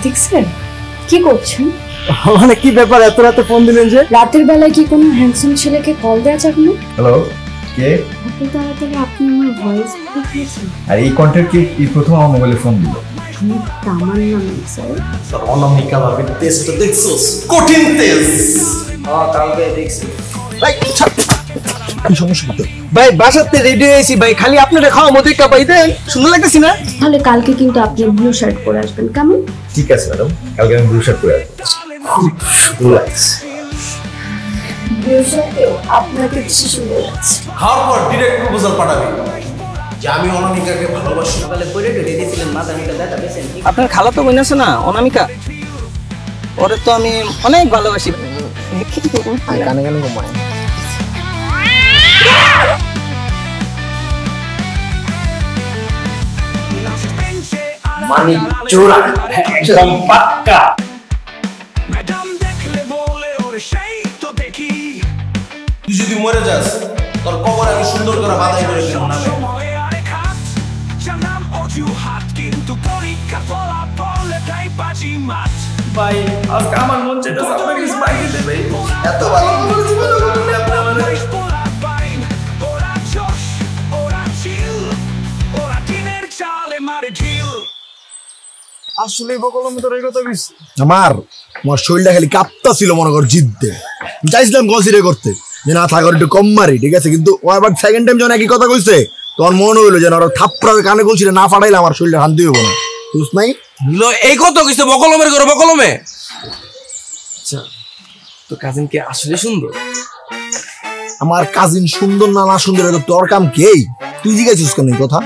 Atik sir কি করছেন? মানে কি ব্যাপার এত রাতে ফোন দিলেন যে? রাতের বেলায় কি কোনো হ্যান্ডসাম ছেলেকে কল দেওয়া যাবে না? হ্যালো, কে? এত তাড়াতাড়ি আপনি আমার ভয়েস পেয়েছেন? আর এই কন্টেন্ট কি প্রথম আমার মোবাইলে ফোন দিল? আমি তামান্না স্যার। স্যার অনামিকা ভাবির টেস্টটা দেখছস? কঠিন টেস্ট। কালকে দেখছি। ভাই কি সমস্যা তো? ভাই বাসাতে রেডি হয়েছি ভাই, খালি আপনারা খাওয়া মধ্যে কাপাই দেন, সুন্দর লাগতেছি না? তাহলে কালকে কিন্তু আপনি ব্লু শার্ট পরে আসবেন, কেমন? ঠিক আছে ম্যাডাম, কালকে আমি ব্লু শার্ট পরে আসবো। ব্লু শার্টেও আপনাকে বেশি সুন্দর লাগছে। খাওয়ার পর ডিরেক্ট প্রপোজাল পাঠাবি যে আমি অনামিকাকে ভালোবাসি। সকালে পড়ে রেডি দিয়েছিলেন মাথা মিটা দাদা বেছেন। আপনার খালা তো বোন আছে না অনামিকা, ওরে তো আমি অনেক ভালোবাসি। কানে কানে ঘুমায়। মানি চোরা একদম পাক্কা। তুই যদি মরে যাস তোর কবর আমি সুন্দর করে বাঁধাই করে দিলাম না। ভাই আজকে আমার মন চাইতেছে আপনাকে কিছু বাইরে দেবে। এত ভালো আসলে বকলমে তোর এই কথা কইছি। আমার শরীরটা খালি কাঁপতা ছিল মনে কর জিততে চাইছিলাম কনসিডার করতে যে না থাকার একটু কম মারি, ঠিক আছে, কিন্তু ও আবার সেকেন্ড টাইম যখন একই কথা কইছে তখন মনে হইলো যেন ওরা থাপ্পড়া কানে কইছিল না ফাটাইলে আমার শরীরটা শান্তি হইব না, বুঝ নাই? এই কথা কইছে বকলমের ঘরে বকলমে। আচ্ছা তো কাজিন কি আসলে সুন্দর? আমার কাজিন সুন্দর না না সুন্দর এটা তোর কাম কেই, তুই জিজ্ঞাসিস কেন এই কথা?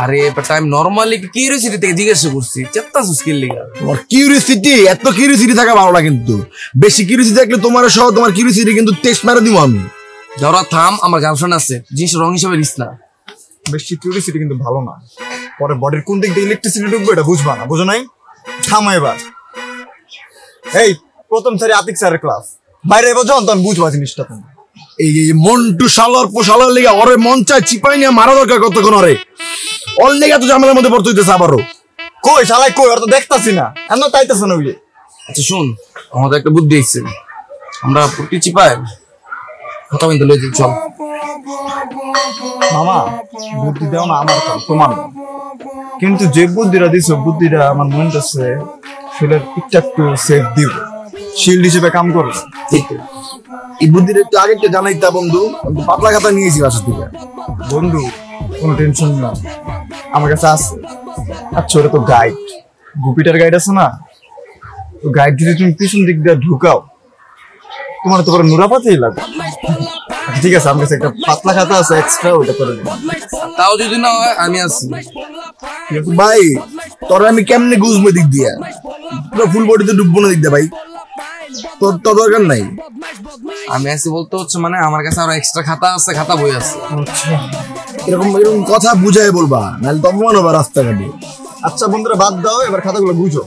আরে বাট আমি নরমালি কিউরিওসিটি থেকে জিজ্ঞাসা করছি, চেত্তাছস কি লিগা? তোমার কিউরিওসিটি, এত কিউরিওসিটি থাকা ভালো না, কিন্তু বেশি কিউরিওসিটি থাকলে তোমার সহ তোমার কিউরিওসিটি কিন্তু টেস্ট মেরে দিব আমি। ধরা থাম, আমার গার্লফ্রেন্ড আছে, জিনিস রং হিসেবে নিস না। বেশি কিউরিওসিটি কিন্তু ভালো না, পরে বডির কোন দিক দিয়ে ইলেকট্রিসিটি ঢুকবে এটা বুঝবা না, বুঝো নাই? থামো এবার। এই প্রথম সারি আতিক স্যারের ক্লাস, বাইরে এবার যখন তখন বুঝবা জিনিসটা। তুমি এই মন্টু শালার পোশালার লেগে ওরে মন চায় চিপাই নিয়ে মারা দরকার কতক্ষণ ওরে, ওর লেগে এত ঝামেলার মধ্যে পড়তে হইতেছে আবারও। কই শালাই কই, ওর তো দেখতাছি না, এমন তাইতেছে না। ওই আচ্ছা শুন, আমাদের একটা বুদ্ধি এসছে, আমরা পুটি চিপাই কথা বলতে লই চল। মামা বুদ্ধি দাও না আমার কাছে, তোমার না। কিন্তু যে বুদ্ধিটা দিছো বুদ্ধিটা আমার মনটা আছে সেটা একটু সেফ দিব, শিল্ড হিসেবে কাম করবে। ঠিক, এই বুদ্ধিটা একটু আগে একটু জানাইতা বন্ধু, পাতলা খাতা নিয়েছি বাসা থেকে। বন্ধু কোনো টেনশন না, আমার কাছে আছে। আচ্ছা ওটা তো গাইড, গুপিটার গাইড আছে না, তো গাইড যদি তুমি পিছন দিক দিয়ে ঢুকাও তোমার তো পরে নুরাপাতেই লাগবে। ঠিক আছে, আমার কাছে একটা পাতলা খাতা আছে এক্সট্রা, ওটা করে দেবো। তাও যদি না হয় আমি আছি ভাই। তোরা আমি কেমনে গুজবো দিক দিয়া, পুরো ফুল বডিতে ডুববো না দিক দিয়া ভাই, তোর তো দরকার নাই। আমি আছি বলতে হচ্ছে মানে আমার কাছে আরো এক্সট্রা খাতা আছে, খাতা বই আছে। এরকম এরকম কথা বুঝাই বলবা, নাহলে তো অপমান হবে রাস্তাঘাটে। আচ্ছা বন্ধুরা বাদ দাও, এবার খাতাগুলো বুঝো।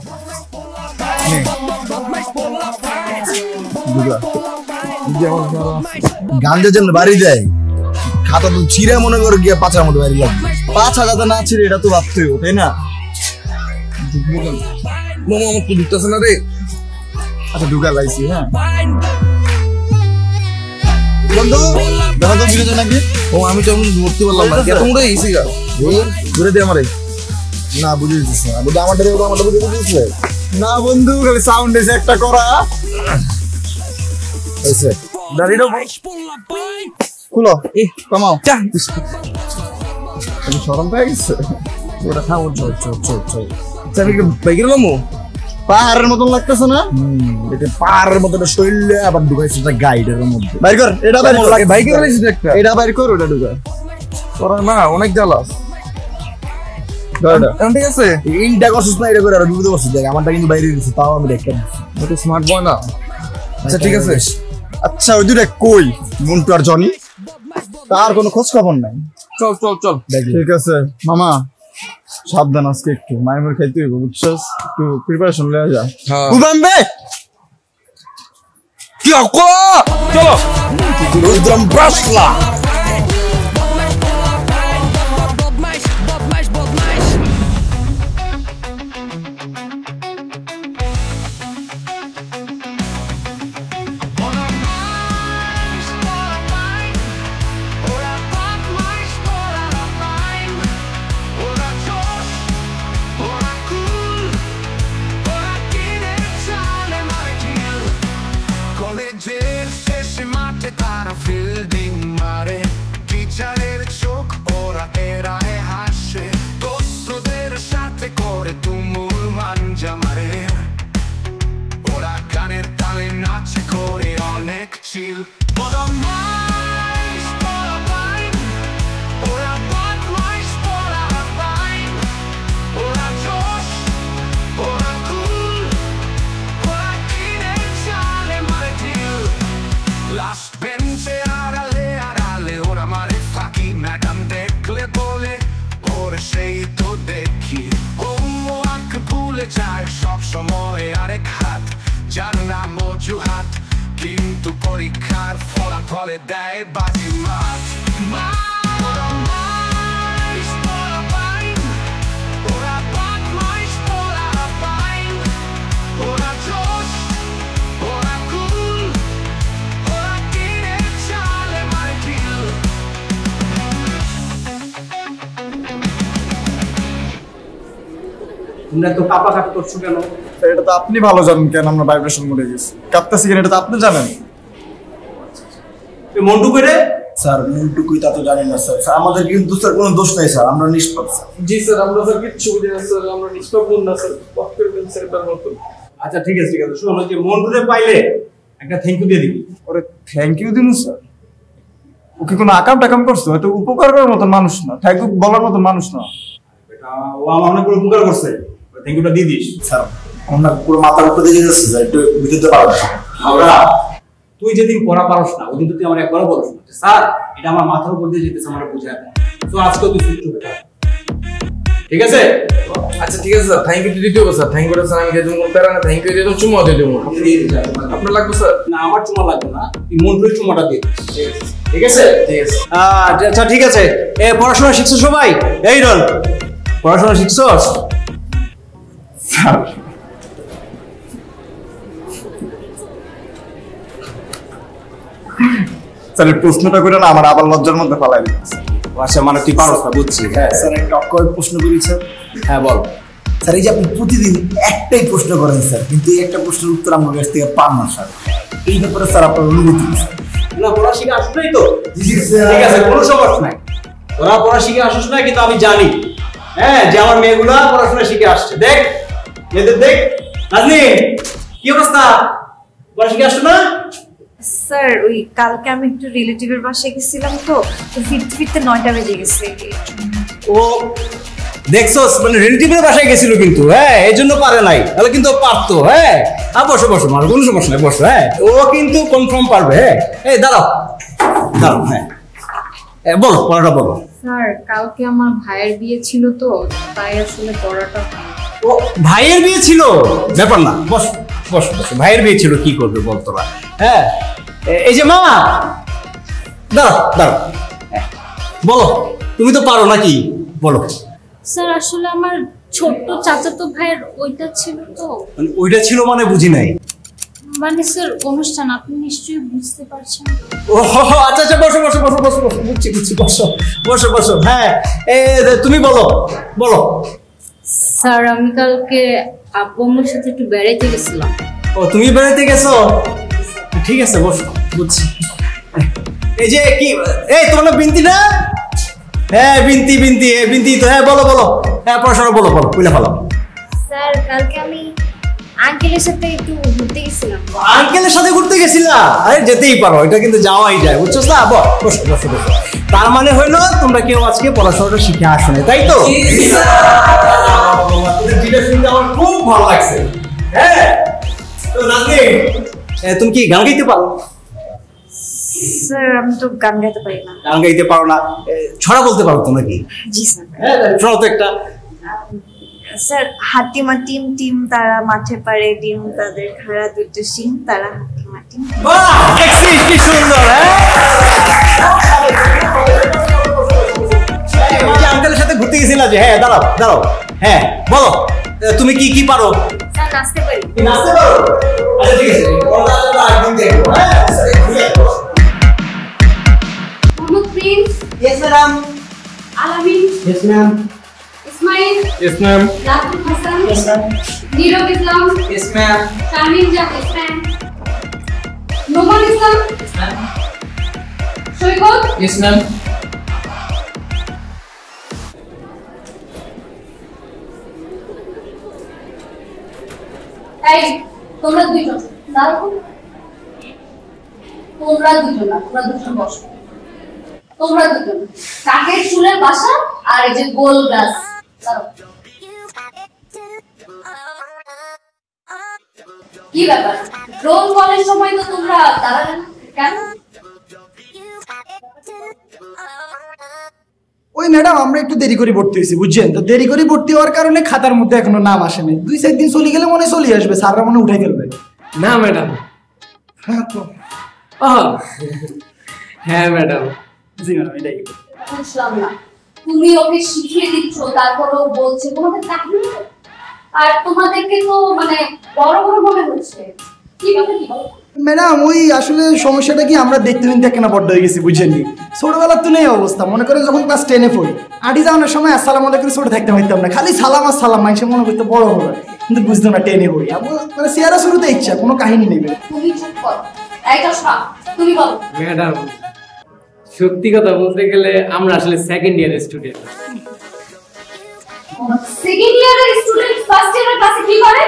গাঞ্জা জন্য বাড়ি যায়, খাতা তো ছিঁড়ে মনে করে গিয়ে পাঁচার মতো বাড়ি লাগবে। 5,000 না ছিল এটা তো ভাবতে হবে, তাই না? মামা আমার তো ঢুকতেছে না রে। আচ্ছা ঢুকা লাইছি। হ্যাঁ বন্ধু দেখা তো বিরোধ নাকি? ও আমি তো মরতে পারলাম না, এত মুড়ে গেছি গা। ঘুরে দে আমারে। না বুঝে দিচ্ছিস না, বুঝে আমারটা বুঝে দিচ্ছে না বন্ধু, খালি সাউন্ড এসে একটা করা। দাঁড়িয়ে খুলো, কমাও। সরম পেয়ে গেছে ওটা। থামো, চল চল চল চল। বাইকের মামু পাহাড়ের মতন লাগতেছে না? এটা পাহাড়ের মতো শরীরে আবার ঢুকাইছে একটা গাইডের মধ্যে। বাইর কর এটা, বাইর কর বাইকের রয়েছে একটা, এটা বাইর কর, ওটা ঢুকা। তোরা না অনেক জ্বালাস। ঠিক আছে ইনটা করছিস না, এটা করে আর বিপদে করছিস। দেখ আমারটা কিন্তু বাইরে দিচ্ছে, তাও আমি দেখতে তুই স্মার্ট বয় না। আচ্ছা ঠিক আছে। আচ্ছা ওই দুটা কই, মন্টু আর জনি? তার কোনো খোঁজ খবর নাই। চল চল চল। ঠিক আছে মামা, সাবধান আজকে একটু মাইমুর খাইতে হইব, বুঝছস? একটু প্রিপারেশন লয়ে যা। উবামবে কি আকো, চলো Rudram ব্রাসলা। klar for at holde dig bare i magt. Oder mais, oder Wein, oder Badmais, oder Wein, oder Josh, oder Cool, oder Gine Schale mal Kill. তোমরা তো কাপা কাপি করছো কেন? স্যার এটা তো আপনি ভালো জানেন কেন আমরা ভাইব্রেশন মোডে গেছি, কাঁপতেছি কেন এটা তো আপনি জানেন। মন্টু করে স্যার মুন্টুকুই তা তো জানি না স্যার। স্যার আমাদের কিন্তু স্যার কোনো দোষ নেই স্যার, আমরা নিষ্পাপ স্যার। জি স্যার, আমরা স্যার কিচ্ছু বুঝি না স্যার, আমরা নিষ্পাপ না স্যার, মাফ করে দেন স্যার এটার মতো। আচ্ছা ঠিক আছে শোনো, যে মন্টুরে পাইলে একটা থ্যাংক ইউ দিয়ে দিবি। ওরে থ্যাংক ইউ দিন স্যার, ওকে কোনো আকাম টাকাম করছো? হয়তো উপকার করার মতন মানুষ না, থ্যাংক ইউ বলার মতন মানুষ না। এটা ও আমার অনেক বড় উপকার করছে, থ্যাংক ইউটা দিয়ে দিস। স্যার আমরা পুরো মাথার উপরে দিয়ে যাচ্ছে স্যার, একটু বুঝতে পারো না। আমরা তুই যেদিন পড়া পারস না ওদিন তো তুই আমার একবারও বলস না স্যার এটা আমার মাথার উপর দিয়ে যেতেছে, আমার বুঝে না। তো আজকে তুই চুপ থাক, ঠিক আছে? আচ্ছা ঠিক আছে স্যার, থ্যাংক ইউ দিতে হবে স্যার। থ্যাংক ইউ স্যার, আমি যেহেতু কোনো প্যারা না, থ্যাংক ইউ দিয়ে চুমা দিয়ে দেবো। আপনার লাগবে স্যার? না আমার চুমা লাগবে না, তুই মন্টুর চুমাটা দিয়ে দিস, ঠিক আছে? ঠিক আছে। আচ্ছা ঠিক আছে। পড়াশোনা শিখছো সবাই? এই রন পড়াশোনা শিখছস? স্যার স্যার এই প্রশ্নটা করে না আমার আবার লজ্জার মধ্যে ফেলাই দিচ্ছে। আচ্ছা মানে তুই পারস না, বুঝছি। হ্যাঁ স্যার একটা অকওয়ার্ড প্রশ্ন করি স্যার। হ্যাঁ বল। স্যার এই যে আপনি প্রতিদিন একটাই প্রশ্ন করেন স্যার, কিন্তু এই একটা প্রশ্নের উত্তর আমার কাছ থেকে পান না স্যার, এই ব্যাপারে স্যার আপনার অনুভূতি কি স্যার? না পড়া শিখে আসলেই তো জি স্যার। ঠিক আছে, কোনো সমস্যা নাই। তোরা পড়া শিখে আসিস না, কিন্তু আমি জানি হ্যাঁ যে আমার মেয়েগুলা পড়াশোনা শিখে আসছে। দেখ মেয়েদের দেখ। নাজনি কি অবস্থা, পড়া শিখে আসছো না? স্যার ওই কালকে আমি একটু রিলেটিভের বাসায় গেছিলাম, তো ফিরতে ফিরতে 9টা বেজে গেছে। ও দেখছস, মানে রিলেটিভের বাসায় গেছিল কিন্তু, হ্যাঁ এই জন্য পারে নাই, তাহলে কিন্তু ও পারতো। হ্যাঁ বসো বসো, আমার কোনো সমস্যা নাই, বসো। হ্যাঁ ও কিন্তু কনফার্ম পারবে। হ্যাঁ এই দাঁড়াও দাঁড়াও। হ্যাঁ বলো, পড়াটা বলো। স্যার কালকে আমার ভাইয়ের বিয়ে ছিল, তো তাই আসলে পড়াটা ও ভাইয়ের বিয়ে ছিল? ব্যাপার না, বস বস বস। ভাইয়ের বিয়ে ছিল, কি করবে বল তোরা? হ্যাঁ এই যে মা, দাঁড়াও দাঁড়াও। বলো, তুমি তো পারো নাকি, বলো। স্যার আসলে আমার ছোট্ট চাচাতো ভাইয়ের ওইটা ছিল, তো মানে ওইটা ছিল মানে বুঝি নাই। মানে স্যার অনুষ্ঠান আপনি নিশ্চয়ই বুঝতে পারছেন। ও আচ্ছা আচ্ছা, বসো বসো বসো বসো বসো, বুঝছি বুঝছি, বসো বসো বসো। হ্যাঁ তুমি বলো বলো। স্যার আমি কালকে আব্বু আম্মুর সাথে একটু বেড়াইতে গেছিলাম। ও তুমি বেড়াতে গেছো, ঠিক আছে বসো, বুঝছি। এই যে কি, এই তোমার নাম বিনতি না? হ্যাঁ বিনতি বিনতি বিনতি তো। হ্যাঁ বলো বলো, হ্যাঁ পড়াশোনা বলো বলো, কইলে ভালো। স্যার কালকে আমি আঙ্কেলের সাথে একটু ঘুরতে গেছিলাম। আঙ্কেলের সাথে ঘুরতে গেছিলা? আরে যেতেই পারো, এটা কিন্তু যাওয়াই যায়, বুঝছো না? বসো বসো বসো। তার মানে হইলো তোমরা কেউ আজকে পড়াশোনাটা শিখে আসো না, তাই তো? যেটা শুনতে আমার খুব ভালো লাগছে। হ্যাঁ তো নাজনি, তুমি কি গান গাইতে পারো? স্যার আমি তো গান গাইতে পারি না। গান গাইতে পারো না, ছড়া বলতে পারো তো নাকি? জি স্যার। হ্যাঁ শোনো তো একটা। স্যার হাতিমা টিম টিম তারা মাঠে পারে ডিম, তাদের খাড়া দুটো শিং, তারা হাতিমা টিম। বাহ দেখছিস কি সুন্দর। হ্যাঁ আঙ্কেলের সাথে ঘুরতে গেছিলা যে? হ্যাঁ দাঁড়াও দাঁড়াও। হ্যাঁ বলো, তুমি কি কি পারো? স্যার নাচতে পারি। নাচতে পারো? আচ্ছা ঠিক আছে, একদিন দেখবো। হ্যাঁ Mohammad Prince. Yes madam. Alamin. Yes ma'am. Ismail. Yes ma'am. Ratul Hasan. Nirob Islam. Yes ma'am. Sharmin Jahan Islam. Noman Islam. Saikat. Yes ma'am. এই তোমরা দুইজন দাঁড়াও। তোমরা দুজন না, তোমরা দুজন বসো। তোমরা দুজন কাকের চুলের বাসা আর এই যে গোল গ্লাস। কি ব্যাপার, রোল কলের সময় তো তোমরা দাঁড়ালে না কেন? ওই ম্যাডাম আমরা একটু দেরি করে ভর্তি হয়েছি বুঝছেন, তো দেরি করে ভর্তি হওয়ার কারণে খাতার মধ্যে এখনো নাম আসেনি। 2-4 দিন চলে গেলে মনে চলে আসবে, স্যাররা মনে উঠাই ফেলবে। না ম্যাডাম, হ্যাঁ তো হ্যাঁ ম্যাডাম। জি ম্যাডাম এটাই। বুঝলাম না, তুমি ওকে শিখিয়ে দিচ্ছ তারপরও বলছে তোমাদের কাহিনী, আর তোমাদেরকে তো মানে বড় বড় মনে হচ্ছে। কি ব্যাপার কি বলো? ম্যাডাম ওই আসলে সমস্যাটা কি আমরা দেখতে কেনা বড্ড হয়ে গেছি বুঝছেন নি। ছোটবেলার তো নেই অবস্থা, মনে করেন যখন ক্লাস 10-এ পড়ি আটি যাওয়ার সময় আসসালাম আলাইকুম ছোট থাকতে পারতাম না, খালি সালাম আর সালাম মানুষে মনে করতে বড় হবে, কিন্তু বুঝতো না 10-এ পড়ি। মানে সিয়ারা শুরুতে ইচ্ছা, কোনো কাহিনী নেই। তুমি চুপ করো, এই চশমা তুমি বলো। ম্যাডাম সত্যি কথা বলতে গেলে আমরা আসলে সেকেন্ড ইয়ারের স্টুডেন্ট। সেকেন্ড ইয়ারের স্টুডেন্ট ফার্স্ট ইয়ারের ক্লাসে কি করে?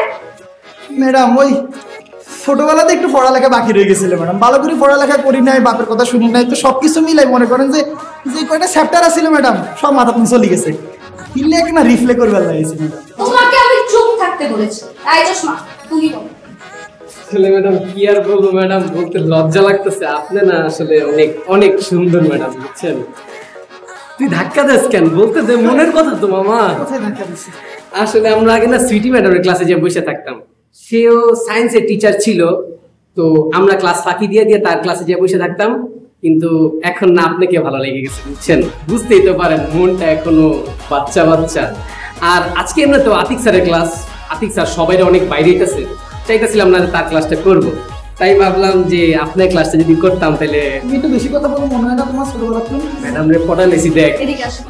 ম্যাডাম ওই ছোটবেলাতে একটু পড়ালেখা বাকি রয়ে গেছিল ম্যাডাম, ভালো করে পড়ালেখা করি নাই, বাপের কথা শুনি নাই, তো সবকিছু মিলাই মনে করেন যে যে কয়টা চ্যাপ্টার আছিল ম্যাডাম সব মাথা থেকে চলে গেছে, কিনলে না রিফ্লে করবার লাগিয়েছে ম্যাডাম। তোমাকে আমি চুপ থাকতে বলেছি। এই চশমা তুমি বলো। আসলে ম্যাডাম কি আর বলবো ম্যাডাম, বলতে লজ্জা লাগতেছে। আপনি না আসলে অনেক অনেক সুন্দর ম্যাডাম, বুঝছেন? তুই ধাক্কা দিস কেন? বলতে দে, মনের কথা তো মামা। কোথায় ধাক্কা দিছি? আসলে আমরা আগে না সুইটি ম্যাডামের ক্লাসে যে বসে থাকতাম, সেও সায়েন্সের টিচার ছিল, তো আমরা ক্লাস ফাঁকি দিয়ে দিয়ে তার ক্লাসে যে বসে থাকতাম। কিন্তু এখন না আপনাকে ভালো লেগে গেছে, বুঝছেন? বুঝতেই তো পারেন মনটা এখনো বাচ্চা বাচ্চা। আর আজকে আমরা তো আতিক স্যারের ক্লাস, আতিক স্যার সবাই অনেক বাইরে চাইতেছিলাম না তার ক্লাসটা করব, তাই ভাবলাম যে আপনার ক্লাসটা যদি করতাম তাহলে। তুমি একটু বেশি কথা বলো মনে হয় না তোমার ছোটবেলা তুমি? ম্যাডাম রে পড়ালেছি দেখ। এদিকে আসো।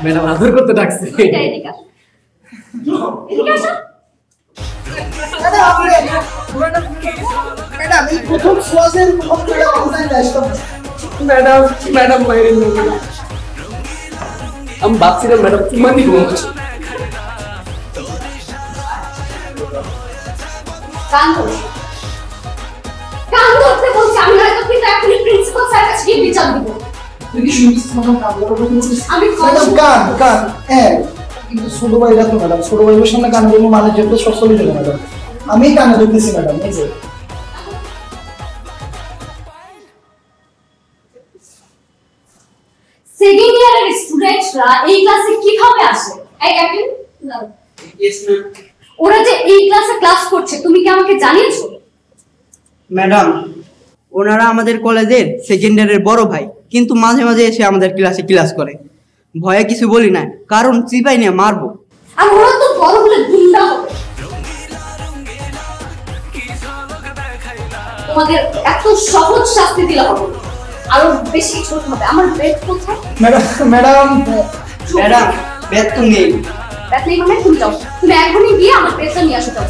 ম্যাডাম আদর করতে ডাকছে। এদিকে আসো। এদিকে আসো। ম্যাডাম এই প্রথম সোয়াজের ম্যাডাম ম্যাডাম বাইরে আমি ভাবছিলাম ম্যাডাম চুমা দিব। কান ধরতে বলছি আমি, হয়তো কিন্তু এখনই প্রিন্সিপাল স্যার কাছে গিয়ে বিচার দিব। তুমি শুনছিস ম্যাডাম কান ধরতে বলছিস? আমি ম্যাডাম কান কান কিন্তু ছোট ভাইরা তো ম্যাডাম, ছোট ভাইয়ের সামনে কান ধরবো মানে যেতে সব চলে যাবে ম্যাডাম। আমি কানে ধরতেছি ম্যাডাম। এই যে সেকেন্ড ইয়ারের স্টুডেন্টরা এই ক্লাসে কিভাবে আসে? এই ক্যাপ্টেন ওরা যে এই ক্লাসে ক্লাস করছে তুমি কি আমাকে জানিয়েছো? ম্যাডাম ওনারা আমাদের কলেজের সেকেন্ড ইয়ারের বড় ভাই, কিন্তু মাঝে মাঝে এসে আমাদের ক্লাসে ক্লাস করে। ভয়ে কিছু বলি না, কারণ চিপাই নিয়ে মারবো। আর ওরা তো বড় হলে গুন্ডা হবে। তোমাদের এত সহজ শাস্তি দিলে হবে, আরো বেশি ছোট হবে। আমার বেড কোথায়? ম্যাডাম ম্যাডাম ম্যাডাম বেড তো নেই। বেড নেই মানে তুমি যাও, তুমি এখনই গিয়ে আমার বেডটা নিয়ে আসো। যাও।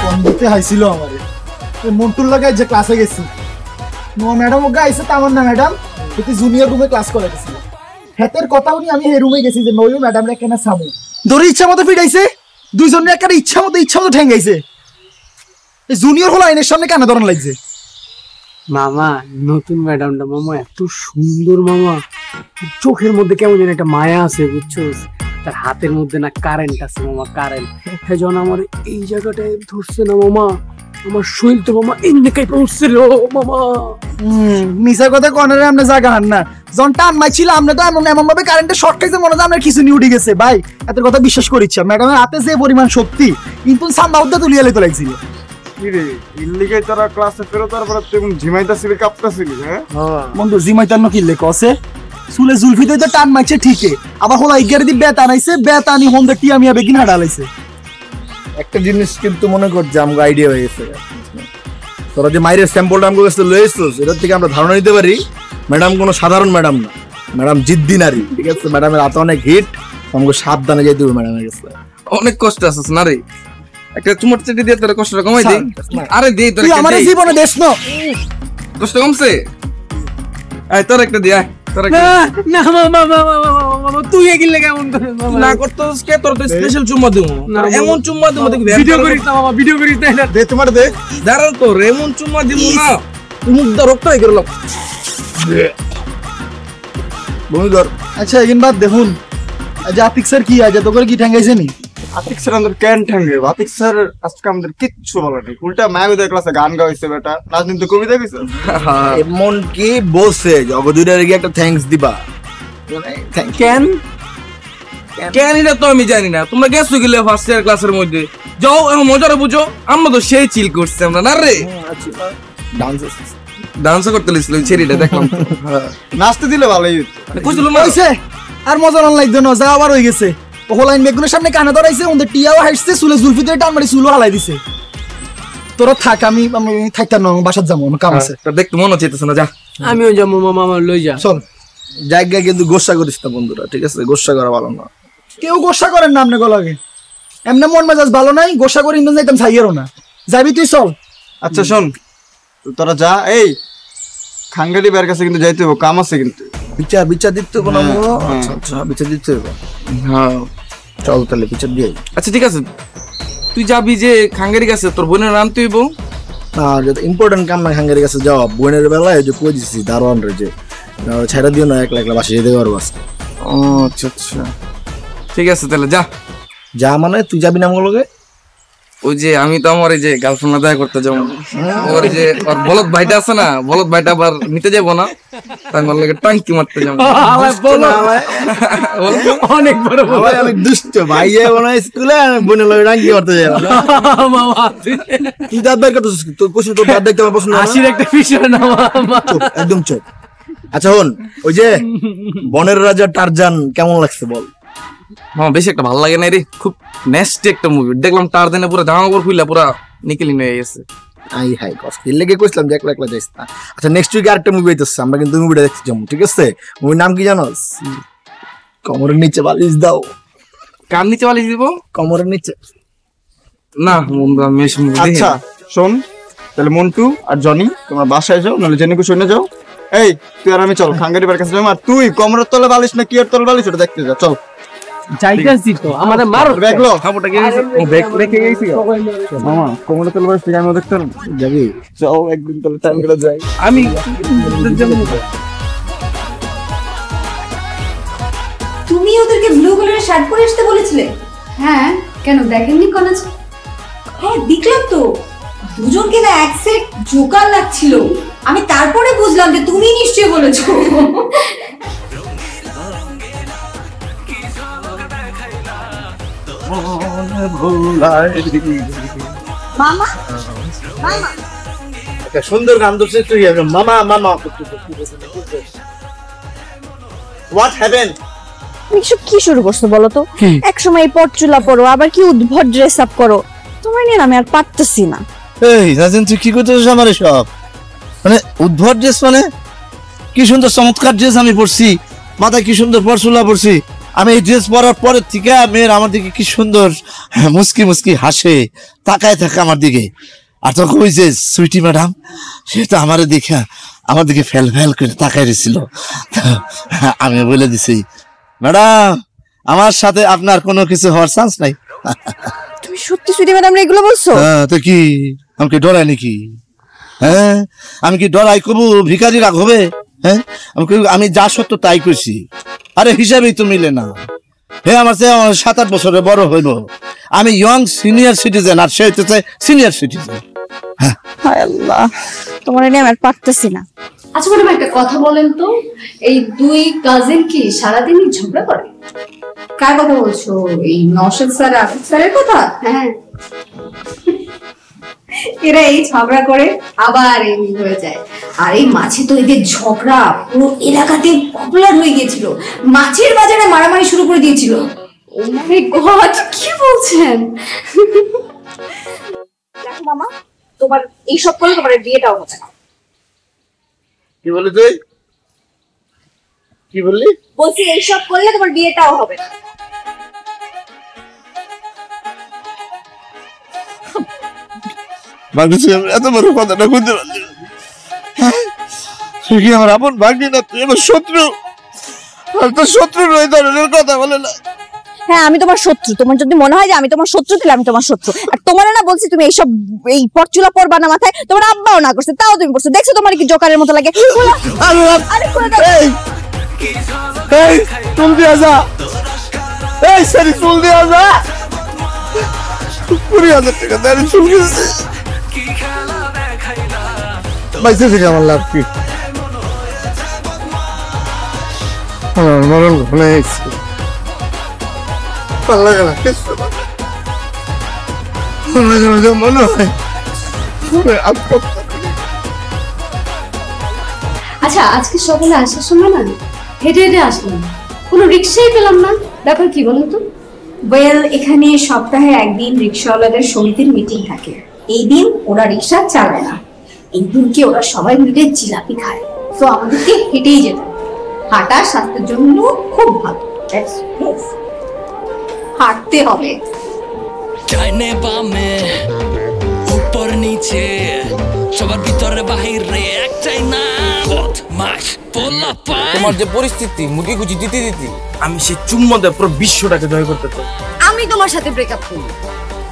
বন্ধুতে হাইছিল আমারে মন্টুর লাগায় যে ক্লাসে গেছি, নো ম্যাডাম ওকে আইসে তামান না ম্যাডাম এতে জুনিয়র রুমে ক্লাস করে গেছিল। হেতের কথা উনি আমি এই রুমে গেছি যে নইও ম্যাডাম রে কেন সামু ধরে ইচ্ছা মতো ফিটাইছে, দুইজনের একটা ইচ্ছা মতো ঠেঙ্গাইছে। এই জুনিয়র হলো আইনের সামনে কেন ধরন লাগছে? মামা নতুন ম্যাডামটা মামা এত সুন্দর মামা, চোখের মধ্যে কেমন যেন একটা মায়া আছে, বুঝছো? তার হাতের মধ্যে না কারেন্ট আছে মামা, কারেন্ট। হ্যাঁ যখন আমার এই জায়গাটায় ধরছে না মামা, আমার শরীর তো মামা এমনিকাই পড়ছিল মামা। মিছা কথা কর্নারে আমরা জায়গা হান না, যখন টান মাইছিল আমরা তো এমন ভাবে কারেন্টের শর্ট খাইছে মনে হয় আমরা কিছু নিয়ে উঠে গেছে। ভাই এত কথা বিশ্বাস করিচ্ছা, ম্যাডামের হাতে যে পরিমাণ শক্তি কিন্তু সাম্বা উদ্দা তুলিয়া লইতে লাগছিল। ইল্লিগে তারা ক্লাসে ফেরত তারপরে তুমি ঝিমাইতাছিলি কাঁপতাছিলি? হ্যাঁ বন্ধু জিমাইতার কি লেখ আছে চুলে জুলফিতে তো টান মারছে ঠিকই, আবার হলো ইগারে দি বেত আনাইছে, বেত আনি হোমদা টিয়া মিয়া বেগিন হাডালাইছে। একটা জিনিস কিন্তু মনে কর যে আমগো আইডিয়া হয়ে গেছে, তোরা যে মাইরের স্যাম্পলটা আমগো কাছে লইছিস এটার থেকে আমরা ধারণা নিতে পারি ম্যাডাম কোনো সাধারণ ম্যাডাম না, ম্যাডাম জিদ্দি নারী, ঠিক আছে? ম্যাডামের হাতে অনেক হিট, আমগো সাবধানে যাইতে হবে ম্যাডামের কাছে। অনেক কষ্ট আছে না রে, একটা চুমট চেটে দিয়ে তোর কষ্টটা কমাই দেই। আরে দেই তোর, তুই আমার জীবনে দেশ না কষ্ট কমছে। আয় তোর একটা দিয়া, তোর একটা না মামা মামা তুই এগিলে কেমন করে মামা না করতেছিস কে? তোর তো স্পেশাল চুম্মা দেবো, এমন চুম্মা দেবো দেখবি। ভিডিও করিস না মামা, ভিডিও করিস না। দে তোমার দে, দাঁড়াও তোর এমন চুম্মা দিব না মুখ দা রক্ত হয়ে গেল। ভূমিকর আচ্ছা এগিন বাদ দেখুন আজ আতিক স্যার কি আজ তোকে কি ঠ্যাঙ্গাইছে নি? আতিক স্যার আমাদের ক্যান ঠ্যাঙ্গে, আতিক স্যার আজকে আমাদের কিচ্ছু বলে নাই, উল্টা মায়াবিদের ক্লাসে গান গাইছে বেটা, রাজনীতি কবিতা গাইছে। এমন কি বলছে যে অগদুইটারে গিয়ে একটা থ্যাঙ্কস দিবা, কেন কেন এটা তো আমি জানি না। তোমরা গেছো গেলে ফার্স্ট ইয়ার ক্লাসের মধ্যে, যাও এখন মজাটা বুঝো। আমরা তো সেই চিল করছি আমরা না রে। ডান্স করতে লিছিল ছেড়িটা দেখলাম। নাচতে দিলে ভালোই বুঝলো না হইছে আর মজা অন লাগতো না, যা আবার হয়ে গেছে। ওহলাইন বেগুনের সামনে কানে ধরাইছে, ওদের টিয়াও হাসছে, চুলে জুলফি দিয়ে টান মারি চুলও হালাই দিছে। তোরা থাক, আমি থাকতাম না, বাসাত যাবো, আমার কাম আছে। দেখতে মনে হচ্ছে না, যা আমিও যাবো মামা, আমার লই যা। চল জায়গায় কিন্তু গোসা করিস না বন্ধুরা, ঠিক আছে? গোসা করা ভালো না। কেউ গোসা করেন না আপনাকে লাগে, এমনি মন মেজাজ ভালো নাই, গোসা করে ইন্দন যাইতাম ছাইয়েরও না। যাবি তুই চল। আচ্ছা শোন, তোরা যা। এই খাঙ্গালি বের কাছে কিন্তু যাইতে হবে, কাম আছে কিন্তু। বিচার দিতে হবে না? আচ্ছা আচ্ছা, বিচার দিতে হবে। হ্যাঁ চল তাহলে বিচার দিয়ে। আচ্ছা ঠিক আছে, তুই যাবি যে খাঙ্গারি কাছে, তোর বোনের আনতে হইব না, যেটা ইম্পর্টেন্ট কাম না খাঙ্গারি কাছে যাওয়া। বোনের বেলায় যে কই দিছি দারোয়ান রে, যে ছেড়ে দিও না, একলা একলা বাসে যেতে পারবো আজকে। ও আচ্ছা আচ্ছা ঠিক আছে তাহলে যা। যা মানে তুই যাবি না আমার লগে? ওই যে আমি তো আমার এই যে গার্লফ্রেন্ড দেখা করতে যাবো, ওর যে ওর বলদ ভাইটা আছে না, বলদ ভাইটা আবার নিতে যাবো না, তাই আমার লাগে টাঙ্কি মারতে যাবো। অনেক বড় ভাই, অনেক দুষ্ট ভাই মনে হয় স্কুলে বোনের লগে টাঙ্কি মারতে যাবো। তুই দাঁত বের করতেছিস, তোর কোশ্চেন, তোর দাঁত দেখতে আমার পছন্দ না। হাসির একটা বিষয় না মামা, একদম চুপ। আচ্ছা হন, ওই যে বনের রাজা টারজান কেমন লাগছে বল? মামা বেশি একটা ভালো লাগে না রে, খুব নেস্টি একটা মুভি দেখলাম। টারজানে পুরো জামা কাপড় খুললা পুরা নিকেলিন হয়ে গেছে। আই হাই কষ্ট, এর লেগে কইছিলাম যে একলা একলা যাইস না। আচ্ছা নেক্সট উইকে আরেকটা মুভি আইতেছে, আমরা কিন্তু মুভিটা দেখতে যাবো, ঠিক আছে? মুভির নাম কি জানোস? কোমরের নিচে বালিশ দাও। কার নিচে বালিশ দিব? কোমরের নিচে না। আচ্ছা শোন, তাহলে মন্টু আর জনি তোমরা বাসায় যাও, নাহলে জেনিকে শুনে যাও। এই তুই আর আমি চল খাঙ্গারি বের কাছে যাবো। আর তুই কোমরের তলে বালিশ না কি এর তলে বালিশ ওটা দেখতে যা, চল। যাইতাছি তো, আমারে মারো। ব্যাগ লো, খাবোটা কি হইছে? ও ব্যাগ রেখে গেছি মামা। কোমরের তলে বালিশ থেকে আমি দেখতে যাবি? যাও একদিন তাহলে টাইম করে যাই। আমি তুমি ওদেরকে ব্লু কালারের শার্ট পরে আসতে বলেছিলে? হ্যাঁ, কেন দেখেননি কলেজ? হ্যাঁ দেখলাম তো, দুজনকে না এক সেট জোকার লাগছিল। আমি তারপরে বুঝলাম যে তুমি নিশ্চয়ই বলেছো। মামা মামা একটা সুন্দর গান ধরছিস তুই, মামা মামা। What happened? এসব কি শুরু করছো বলো তো? এক সময় এই পটচুলা পরো, আবার কি উদ্ভট ড্রেস আপ করো, তোমার নিয়ে আমি আর পারতেছি না। এই রাজেন, তুই কি করতেছিস আমার সব? মানে উদ্ভট ড্রেস মানে? কি সুন্দর চমৎকার ড্রেস আমি পরছি, মাথায় কি সুন্দর পরচুলা পরছি। আমি এই ড্রেস পরার পরের থেকে মেয়ের আমার দিকে কি সুন্দর মুস্কি মুস্কি হাসে, তাকায় থাকে আমার দিকে। আর তখন ওই যে সুইটি ম্যাডাম, সেটা আমার দিকে ফেল ফেল করে তাকায় রয়েছিল। আমি বলে দিছি, ম্যাডাম আমার সাথে আপনার কোনো কিছু হওয়ার চান্স নাই। তুমি সত্যি সুইটি ম্যাডাম এগুলো বলছো? তো কি আমাকে ডরাই নাকি? হ্যাঁ আমি কি ডরাই? কবু ভিখারি রাগ হবে? হ্যাঁ আমি যা সত্য তাই কইছি। আরে হিসাবেই তো মিলে না। হে আমার 7-8 বছরের বড় হইল, আমি ইয়ং সিনিয়র সিটিজেন, আর সে হইতেছে সিনিয়র সিটিজেন। হায় আল্লাহ, তোমার নিয়ে আমি আর পারতেছি না। আচ্ছা ম্যাডাম একটা কথা বলেন তো, এই দুই কাজিন কি সারাদিনই ঝগড়া করে? কার কথা বলছো? এই নওশাদ স্যার, আফিফ স্যারের কথা? হ্যাঁ, এরা এই ঝগড়া করে আবার এমনি হয়ে যায়। আর এই মাছে তো এদের ঝগড়া পুরো এলাকাতে পপুলার হয়ে গিয়েছিল, মাছের বাজারে মারামারি শুরু করে দিয়েছিল। ও মাই গড, কি বলছেন? দেখো মামা, তোমার এইসব করলে তোমার বিয়েটাও হবে না। কি বলি তুই? কি বললি? বলছি এইসব করলে তোমার বিয়েটাও হবে না। এত বড় কথাটা বুঝতে পারছি কি আমার আপন ভাগ্নি না, তুই আমার শত্রু। আর তো শত্রু এই ধরনের কথা বলে না। হ্যাঁ আমি তোমার শত্রু, তোমার যদি মনে হয় যে আমি তোমার শত্রু তাহলে আমি তোমার শত্রু। আর তোমার না বলছি তুমি এইসব এই পরচুলা পরবা না মাথায়, তোমার আব্বাও না করছে তাও তুমি করছো। দেখছো তোমার কি জোকারের মতো লাগে? আরে খুলে দাও। এই চুল দিয়া যা, এই সারি চুল দিয়া যা। 20,000 টাকা দাঁড়ি চুল গেছে। বাইসে থেকে আমার লাভ কি? মরণ ঘনে আইছে পাল্লা গেল কিছু মাঝে মাঝে মনে হয় আচ্ছা আজকে সকালে আসার সময় না হেঁটে হেঁটে আসলাম, কোনো রিক্সাই পেলাম না, ব্যাপার কি বলুন তো? ওয়েল, এখানে সপ্তাহে একদিন রিক্সাওয়ালাদের সমিতির মিটিং থাকে। এই দিন ওরা রিক্সা চালায় না, এই দিনকে ওরা সবাই মিলে জিলাপি খায়। তো আমাদেরকে হেঁটেই যেতে হয়। হাঁটা স্বাস্থ্যের জন্য খুব ভালো, হাঁটতে হবে। ডাইনে বামে উপর নিচে সবার ভিতরে বাহিরে একটাই না বদমাশ পোলাপান। তোমার যে পরিস্থিতি মুরগি গুজি দিতে দিতে আমি সেই চুম্মতে পুরো বিশ্বটাকে জয় করতে চাই। আমি তোমার সাথে ব্রেকআপ করব।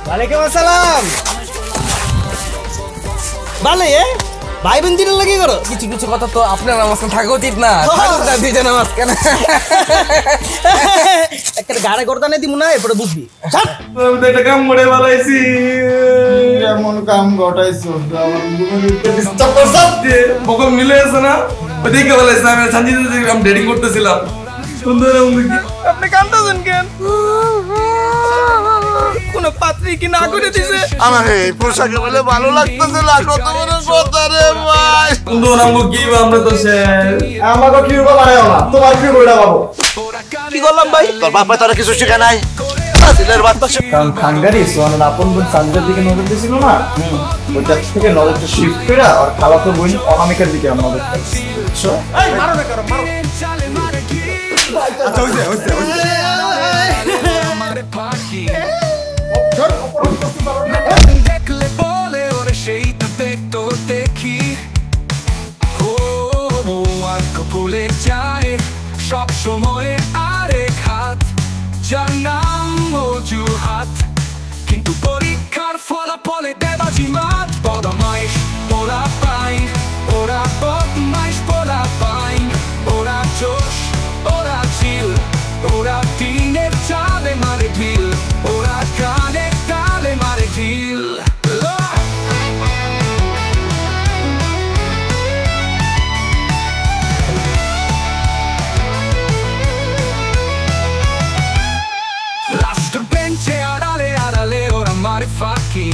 ওয়ালাইকুম আসসালাম। ভালো ভাই বোন দিনের লাগি করো। কিছু কিছু কথা তো আপনার আমার সাথে থাকা উচিত না, থাকুক না দুইজন আমার কেন একটা গাড়ে গর্দানে দিমু না এরপরে বুঝবি। আমি তো একটা কাম করে বানাইছি, এমন কাম ঘটাইছো আমার ডিস্টার্ব করছাস দিয়ে বকল মিলে আছে না, ওই দেখে বলাইছে আমি সঞ্জিত আমি ডেটিং করতেছিলাম। সুন্দর আপনি কাঁদতেছেন কেন? কোন পাত্রী কি না করে দিছে? আমার এই পোশাকে বলে ভালো লাগতেছে না, কত বড় কথা রে ভাই। বন্ধু নামগো কি আমরা তো শেষ, আমাকে কি রূপা বানায়ও না, তোমার কি বইটা পাবো? কি করলাম ভাই? তোর বাপ তোরা কিছু শিখে নাই দিলের বাচ্চা। কারণ খানগারি সোহানের আপন বোন সানজার দিকে নজর দিয়েছিল না, ওইটা থেকে নজরটা শিফট করে আর খালাতো বোন অনামিকার দিকে আমরা নজর দিচ্ছি। আচ্ছা হইছে দেখলে বলে ওরে সেইটা দেখতো দেখি ও আর কপুলে যায় সব সময় আরেক হাত যার নাম অজুহাত, কিন্তু পরীক্ষার ফলাফলে দেবাজি মাত বদমাইশ ওরা পাই, ওরা বদমাইশ ওরা পাই, ওরা জোশ ওরা চিল, ওরা দিনের চালে মারে ঢিল, ওরা কানে কালে মারে ঢিল। লাস্টের বেঞ্চে আড়ালে আড়ালে ওরা মারে ফাঁকি।